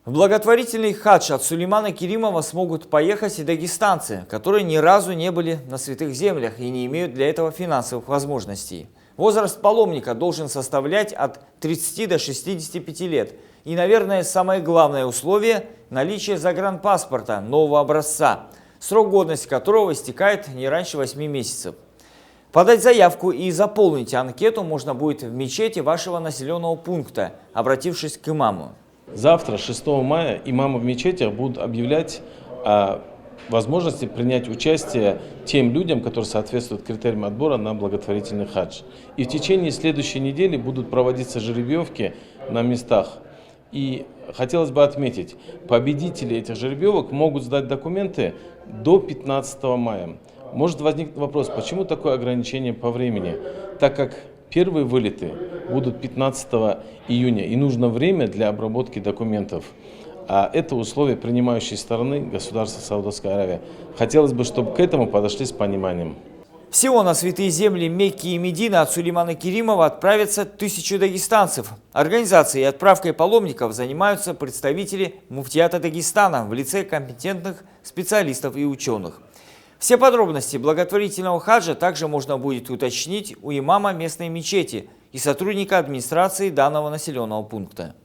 В благотворительный хадж от Сулеймана Керимова смогут поехать и дагестанцы, которые ни разу не были на святых землях и не имеют для этого финансовых возможностей. Возраст паломника должен составлять от 30 до 65 лет. И, наверное, самое главное условие – наличие загранпаспорта нового образца, срок годности которого истекает не раньше 8 месяцев. Подать заявку и заполнить анкету можно будет в мечети вашего населенного пункта, обратившись к имаму. Завтра, 6 мая, имамы в мечетях будут объявлять о возможности принять участие тем людям, которые соответствуют критериям отбора на благотворительный хадж. И в течение следующей недели будут проводиться жеребьевки на местах. И хотелось бы отметить, победители этих жеребьевок могут сдать документы до 15 мая. Может возникнуть вопрос, почему такое ограничение по времени? Так как первые вылеты будут 15 июня и нужно время для обработки документов. А это условие принимающей стороны государства Саудовская Аравия. Хотелось бы, чтобы к этому подошли с пониманием. Всего на святые земли Мекки и Медины от Сулеймана Керимова отправятся 1000 дагестанцев. Организацией и отправкой паломников занимаются представители муфтията Дагестана в лице компетентных специалистов и ученых. Все подробности благотворительного хаджа также можно будет уточнить у имама местной мечети и сотрудника администрации данного населенного пункта.